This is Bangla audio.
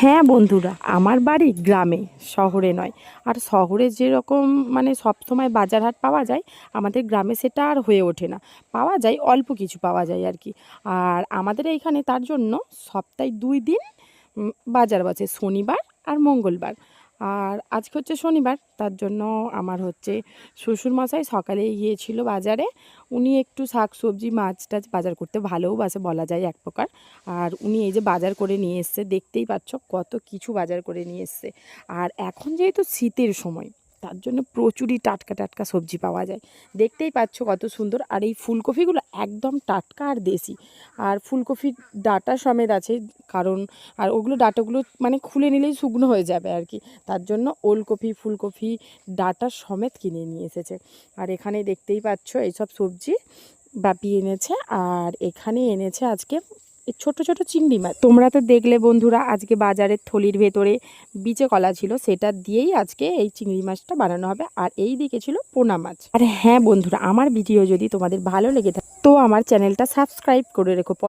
হ্যাঁ বন্ধুরা, আমার বাড়ি গ্রামে, শহরে নয়। আর শহরে যেরকম মানে সবসময় বাজার হাট পাওয়া যায়, আমাদের গ্রামে সেটা আর হয়ে ওঠে না। পাওয়া যায় অল্প কিছু পাওয়া যায় আর কি। আর আমাদের এইখানে তার জন্য সপ্তাহে 2 দিন বাজার বসে, শনিবার আর মঙ্গলবার। আর আজকে হচ্ছে শনিবার, তার জন্য আমার হচ্ছে শ্বশুরমশাই সকালেই গিয়েছিল বাজারে। উনি একটু শাক সবজি মাছ টাছ বাজার করতে ভালোবাসে বলা যায় এক প্রকার। আর উনি এই যে বাজার করে নিয়ে এসছে, দেখতেই পাচ্ছ কত কিছু বাজার করে নিয়ে এসছে। আর এখন যেহেতু শীতের সময়, তার জন্য প্রচুরই টাটকা টাটকা সবজি পাওয়া যায়। দেখতেই পাচ্ছ কত সুন্দর। আর এই ফুলকপিগুলো একদম টাটকা আর দেশি। আর ফুলকপির ডাঁটা সমেত আছে, কারণ আর ওগুলো ডাঁটাগুলো মানে খুলে নিলেই শুকনো হয়ে যাবে আর কি। তার জন্য ওলকপি ফুলকপি ডাঁটা সমেত কিনে নিয়ে এসেছে। আর এখানে দেখতেই পাচ্ছ এইসব সবজি বাপি এনেছে। আর এখানে এনেছে আজকে এই ছোট ছোট চিংড়ি মাছ। তোমরা তো দেখলে বন্ধুরা, আজকে বাজারের থলির ভেতরে বিচে কলা ছিল, সেটা দিয়েই আজকে এই চিংড়ি মাছটা বানানো হবে। আর এই দিকে ছিল পোনা মাছ। আর হ্যাঁ বন্ধুরা, আমার ভিডিও যদি তোমাদের ভালো লেগে থাকে তো আমার চ্যানেলটা সাবস্ক্রাইব করে রেখো।